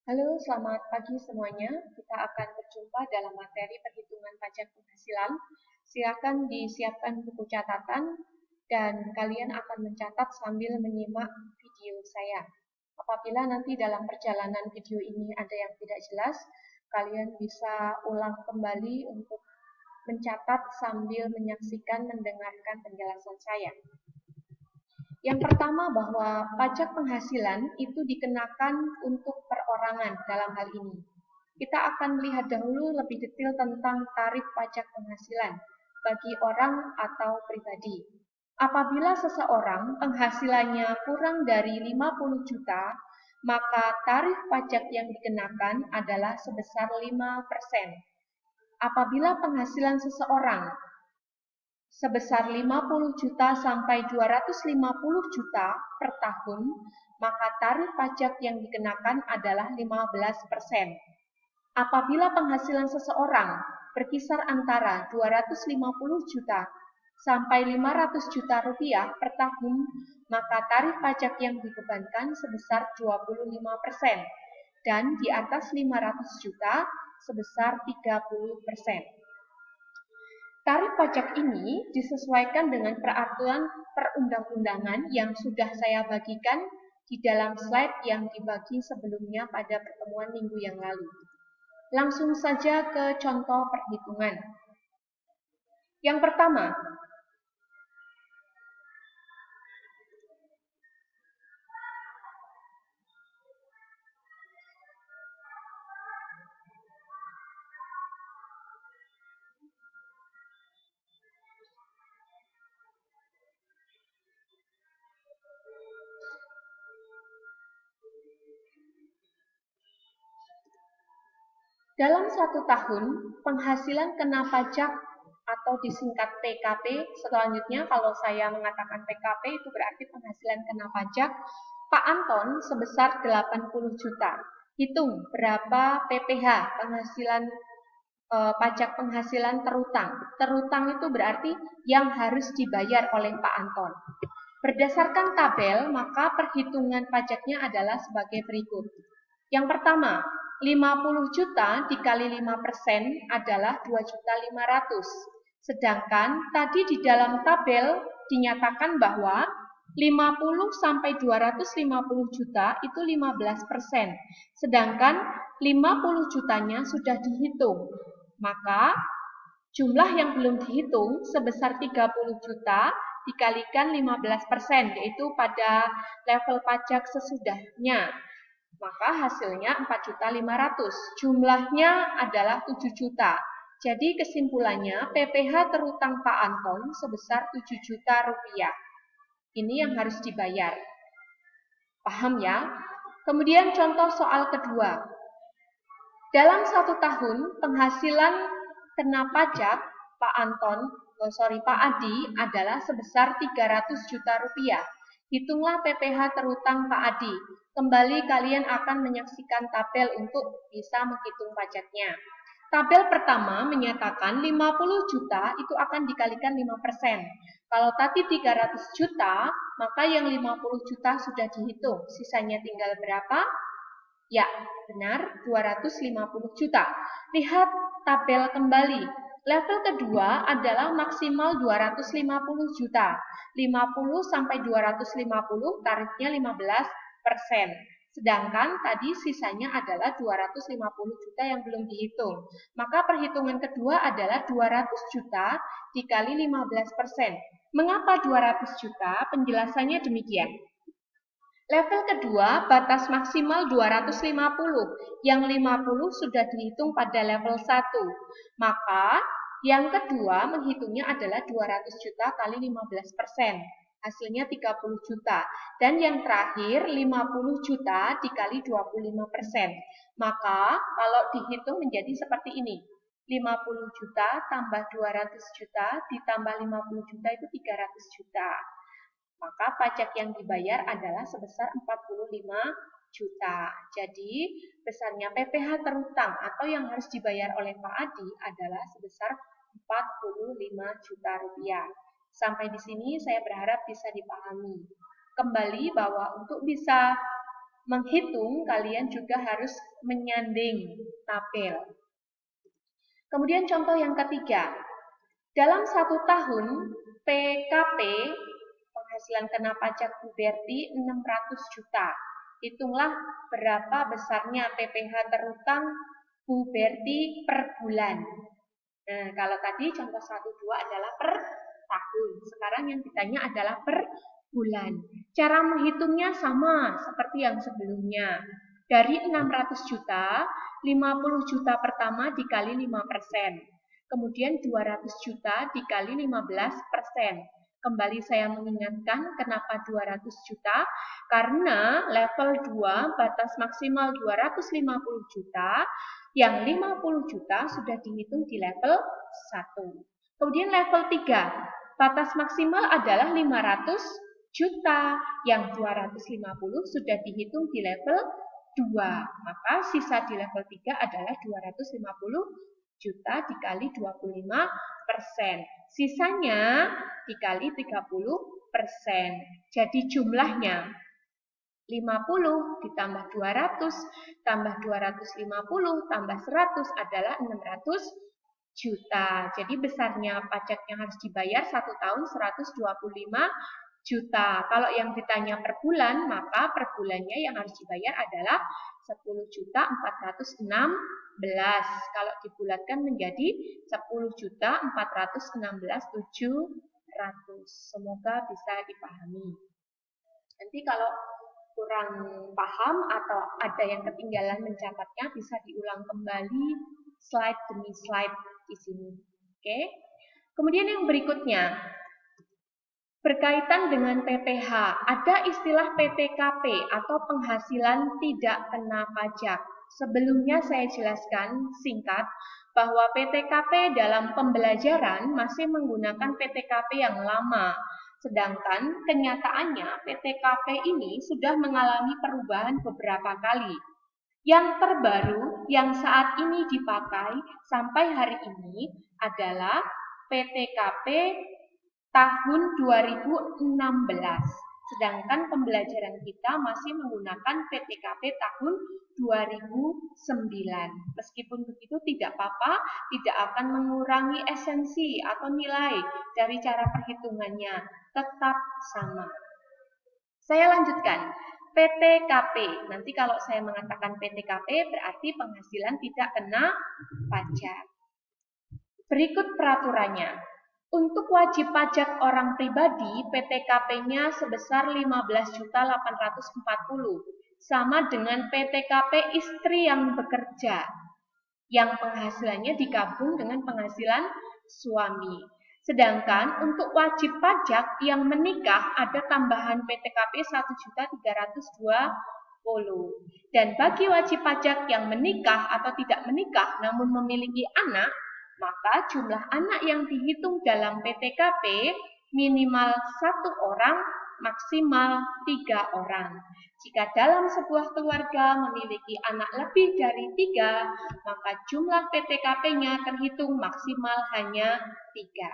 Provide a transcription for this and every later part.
Halo, selamat pagi semuanya. Kita akan berjumpa dalam materi perhitungan pajak penghasilan. Silakan disiapkan buku catatan dan kalian akan mencatat sambil menyimak video saya. Apabila nanti dalam perjalanan video ini ada yang tidak jelas, kalian bisa ulang kembali untuk mencatat sambil menyaksikan mendengarkan penjelasan saya. Yang pertama bahwa pajak penghasilan itu dikenakan untuk perorangan dalam hal ini. Kita akan melihat dahulu lebih detail tentang tarif pajak penghasilan bagi orang atau pribadi. Apabila seseorang penghasilannya kurang dari 50 juta, maka tarif pajak yang dikenakan adalah sebesar 5%. Apabila penghasilan seseorang sebesar 50 juta sampai 250 juta per tahun, maka tarif pajak yang dikenakan adalah 15%. Apabila penghasilan seseorang berkisar antara 250 juta sampai 500 juta rupiah per tahun, maka tarif pajak yang dibebankan sebesar 25% dan di atas 500 juta sebesar 30%. Tarif pajak ini disesuaikan dengan peraturan perundang-undangan yang sudah saya bagikan di dalam slide yang dibagi sebelumnya pada pertemuan minggu yang lalu. Langsung saja ke contoh perhitungan. Yang pertama, dalam 1 tahun, penghasilan kena pajak atau disingkat PKP, selanjutnya kalau saya mengatakan PKP itu berarti penghasilan kena pajak, Pak Anton sebesar 80 juta. Hitung berapa PPh, penghasilan pajak penghasilan terutang. Terutang itu berarti yang harus dibayar oleh Pak Anton. Berdasarkan tabel, maka perhitungan pajaknya adalah sebagai berikut. Yang pertama, 50 juta dikali 5% adalah 2.500.000. Sedangkan tadi di dalam tabel dinyatakan bahwa 50 sampai 250 juta itu 15%. Sedangkan 50 jutanya sudah dihitung. Maka jumlah yang belum dihitung sebesar 30 juta dikalikan 15%, yaitu pada level pajak sesudahnya. Maka hasilnya 4.500.000. Jumlahnya adalah 7 juta. Jadi kesimpulannya PPh terutang Pak Anton sebesar 7 juta rupiah. Ini yang harus dibayar. Paham ya? Kemudian contoh soal kedua. Dalam 1 tahun penghasilan kena pajak Pak Adi adalah sebesar 300 juta rupiah. Hitunglah PPh terutang Pak Adi. Kembali kalian akan menyaksikan tabel untuk bisa menghitung pajaknya. Tabel pertama menyatakan 50 juta itu akan dikalikan 5%. Kalau tadi 300 juta, maka yang 50 juta sudah dihitung. Sisanya tinggal berapa? Ya, benar, 250 juta. Lihat tabel kembali. Level kedua adalah maksimal 250 juta. 50 sampai 250 tarifnya 15%. Sedangkan tadi sisanya adalah 250 juta yang belum dihitung. Maka perhitungan kedua adalah 200 juta dikali 15%. Mengapa 200 juta? Penjelasannya demikian. Level kedua, batas maksimal 250, yang 50 sudah dihitung pada level 1. Maka, yang kedua menghitungnya adalah 200 juta kali 15%. Hasilnya 30 juta. Dan yang terakhir, 50 juta dikali 25%. Maka, kalau dihitung menjadi seperti ini. 50 juta tambah 200 juta ditambah 50 juta itu 300 juta. Maka pajak yang dibayar adalah sebesar 45 juta. Jadi, besarnya PPh terutang atau yang harus dibayar oleh Pak Adi adalah sebesar 45 juta rupiah. Sampai di sini saya berharap bisa dipahami. Kembali bahwa untuk bisa menghitung, kalian juga harus menyanding tabel. Kemudian contoh yang ketiga, dalam 1 tahun PKP, penghasilan kena pajak Bu Berti 600 juta. Hitunglah berapa besarnya PPh terutang Bu Berti per bulan. Nah, kalau tadi contoh 1, 2 adalah per tahun. Sekarang yang ditanya adalah per bulan. Cara menghitungnya sama seperti yang sebelumnya. Dari 600 juta, 50 juta pertama dikali 5%. Kemudian 200 juta dikali 15%. Kembali saya mengingatkan kenapa 200 juta, karena level 2 batas maksimal 250 juta, yang 50 juta sudah dihitung di level 1. Kemudian level 3, batas maksimal adalah 500 juta, yang 250 sudah dihitung di level 2. Maka sisa di level 3 adalah 250 juta dikali 25%. Sisanya dikali 30%. Jadi jumlahnya 50 ditambah 200 tambah 250 tambah 100 adalah 600 juta. Jadi besarnya pajak yang harus dibayar 1 tahun 125 juta. Kalau yang ditanya per bulan, maka per bulannya yang harus dibayar adalah 10.416. Kalau dibulatkan menjadi 10.416.700. Semoga bisa dipahami. Nanti kalau kurang paham atau ada yang ketinggalan mencatatnya, bisa diulang kembali slide demi slide di sini. Oke. Kemudian yang berikutnya, berkaitan dengan PPh, ada istilah PTKP atau penghasilan tidak kena pajak. Sebelumnya saya jelaskan singkat bahwa PTKP dalam pembelajaran masih menggunakan PTKP yang lama. Sedangkan kenyataannya PTKP ini sudah mengalami perubahan beberapa kali. Yang terbaru yang saat ini dipakai sampai hari ini adalah PTKP tahun 2016. Sedangkan pembelajaran kita masih menggunakan PTKP tahun 2009. Meskipun begitu tidak apa-apa, tidak akan mengurangi esensi atau nilai dari cara perhitungannya, tetap sama. Saya lanjutkan. PTKP. Nanti kalau saya mengatakan PTKP berarti penghasilan tidak kena pajak. Berikut peraturannya. Untuk wajib pajak orang pribadi, PTKP-nya sebesar 15.840, sama dengan PTKP istri yang bekerja, yang penghasilannya digabung dengan penghasilan suami. Sedangkan untuk wajib pajak yang menikah ada tambahan PTKP 1.320. Dan bagi wajib pajak yang menikah atau tidak menikah namun memiliki anak, maka jumlah anak yang dihitung dalam PTKP minimal 1 orang, maksimal 3 orang. Jika dalam sebuah keluarga memiliki anak lebih dari 3, maka jumlah PTKP-nya terhitung maksimal hanya 3.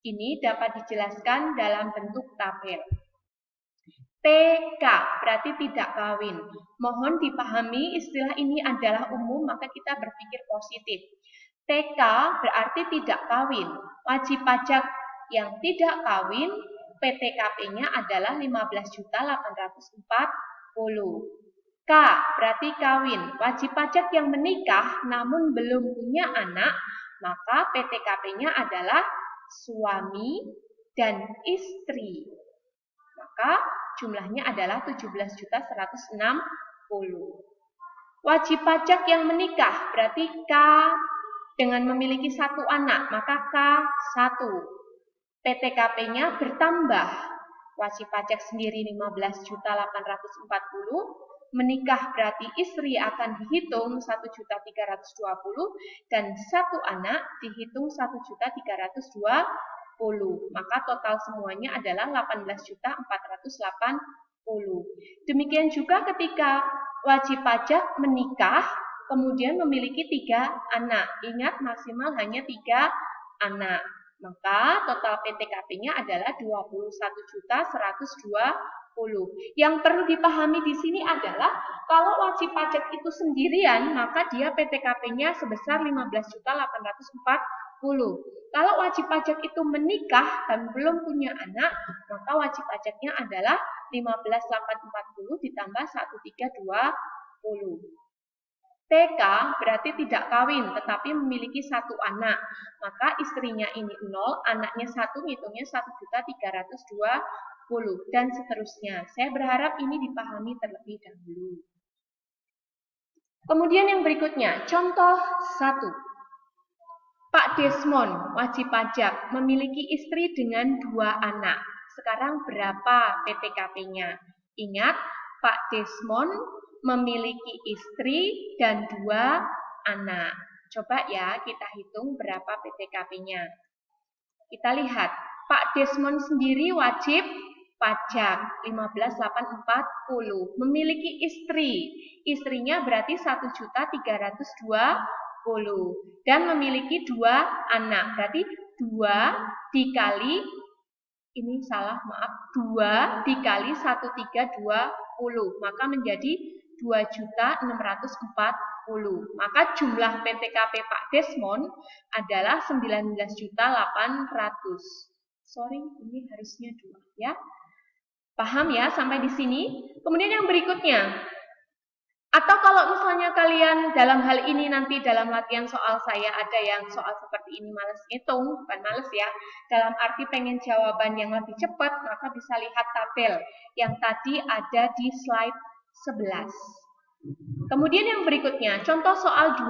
Ini dapat dijelaskan dalam bentuk tabel. TK berarti tidak kawin. Mohon dipahami istilah ini adalah umum, maka kita berpikir positif. TK berarti tidak kawin. Wajib pajak yang tidak kawin, PTKP-nya adalah 15.840. K berarti kawin. Wajib pajak yang menikah namun belum punya anak, maka PTKP-nya adalah suami dan istri. Maka jumlahnya adalah 17.160. Wajib pajak yang menikah berarti K dengan memiliki 1 anak, maka K1. PTKP-nya bertambah. Wajib pajak sendiri 15.840. Menikah berarti istri akan dihitung 1.320 dan 1 anak dihitung 1.320. Maka total semuanya adalah 18.480. Demikian juga ketika wajib pajak menikah kemudian memiliki 3 anak. Ingat maksimal hanya 3 anak. Maka total PTKP-nya adalah 21.120. Yang perlu dipahami di sini adalah kalau wajib pajak itu sendirian, maka dia PTKP-nya sebesar 15.840. Kalau wajib pajak itu menikah dan belum punya anak, maka wajib pajaknya adalah 15.840 ditambah 1.320. TK berarti tidak kawin, tetapi memiliki satu anak. Maka istrinya ini 0, anaknya 1, ngitungnya 1.320 dan seterusnya. Saya berharap ini dipahami terlebih dahulu. Kemudian yang berikutnya, contoh 1. Pak Desmond, wajib pajak, memiliki istri dengan 2 anak. Sekarang berapa PTKP-nya? Ingat, Pak Desmond memiliki istri dan 2 anak. Coba ya kita hitung berapa PTKP-nya. Kita lihat, Pak Desmond sendiri wajib pajak 15.840. Memiliki istri. Istrinya berarti 1.320 dan memiliki 2 anak. Berarti 2 dikali 2 dikali 1.320, maka menjadi 2.640. Maka jumlah PTKP Pak Desmond adalah 19.800. Sorry, ini harusnya 2 ya. Paham ya sampai di sini? Kemudian yang berikutnya. Atau kalau misalnya kalian dalam hal ini nanti dalam latihan soal saya ada yang soal seperti ini males ngitung, bukan males ya. Dalam arti pengen jawaban yang lebih cepat, maka bisa lihat tabel yang tadi ada di slide 11. Kemudian yang berikutnya, contoh soal 2.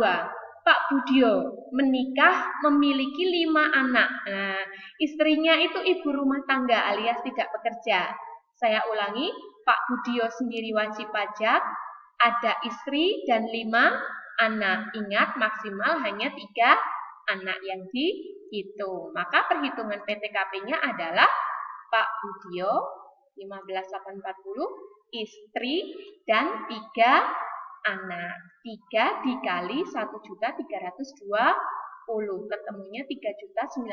Pak Budio menikah memiliki 5 anak. Nah, istrinya itu ibu rumah tangga alias tidak bekerja. Saya ulangi, Pak Budio sendiri wajib pajak, ada istri dan 5 anak. Ingat, maksimal hanya 3 anak yang dihitung. Maka perhitungan PTKP-nya adalah Pak Budio 15.840, istri dan 3 anak. 3 dikali 1.320. Ketemunya 3.960.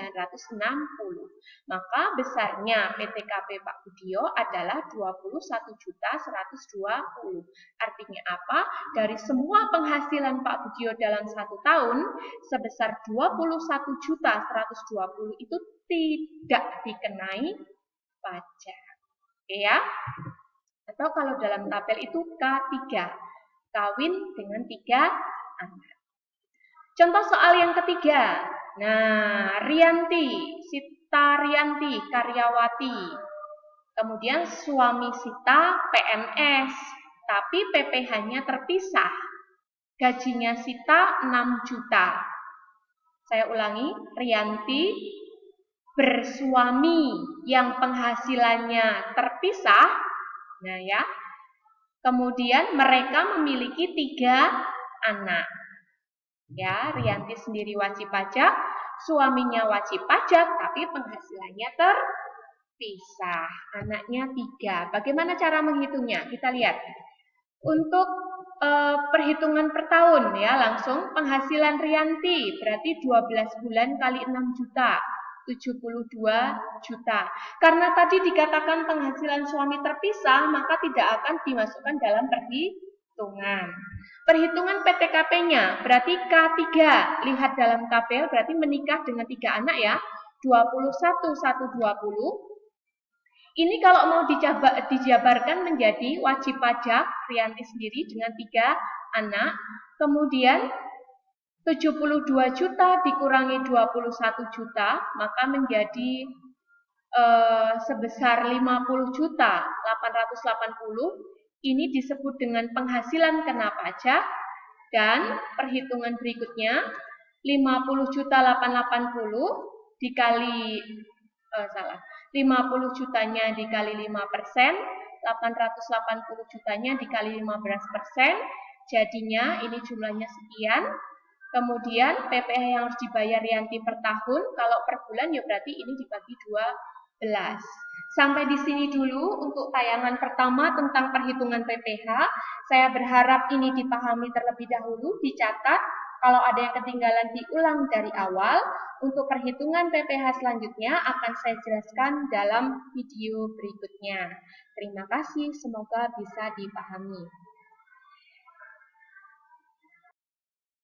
Maka besarnya PTKP Pak Budio adalah 21.120. Artinya apa? Dari semua penghasilan Pak Budio dalam 1 tahun sebesar 21.120 itu tidak dikenai pajak. Oke ya? Atau kalau dalam tabel itu K3, kawin dengan 3 anak. Contoh soal yang ketiga. Nah, Rianti, Sita Rianti, karyawati. Kemudian suami Sita PNS, tapi PPh-nya terpisah. Gajinya Sita 6 juta. Saya ulangi, Rianti bersuami yang penghasilannya terpisah. Nah ya. Kemudian mereka memiliki 3 anak. Ya, Rianti sendiri wajib pajak, suaminya wajib pajak, tapi penghasilannya terpisah. Anaknya 3. Bagaimana cara menghitungnya? Kita lihat. Untuk perhitungan per tahun ya, langsung penghasilan Rianti berarti 12 bulan kali 6 juta. 72 juta. Karena tadi dikatakan penghasilan suami terpisah, maka tidak akan dimasukkan dalam perhitungan. Perhitungan PTKP-nya berarti K3. Lihat dalam tabel berarti menikah dengan 3 anak ya. 21.120. Ini kalau mau dijabarkan menjadi wajib pajak Rianti sendiri dengan 3 anak. Kemudian 72 juta dikurangi 21 juta, maka menjadi sebesar 50 juta 880. Ini disebut dengan penghasilan kena pajak. Dan perhitungan berikutnya 50 juta 880 dikali 50 jutanya dikali 5%, 880 jutanya dikali 15%, jadinya ini jumlahnya sekian. Kemudian PPh yang harus dibayar Rianti per tahun, kalau per bulan ya berarti ini dibagi 12. Sampai di sini dulu untuk tayangan pertama tentang perhitungan PPh. Saya berharap ini dipahami terlebih dahulu, dicatat. Kalau ada yang ketinggalan diulang dari awal. Untuk perhitungan PPh selanjutnya akan saya jelaskan dalam video berikutnya. Terima kasih, semoga bisa dipahami.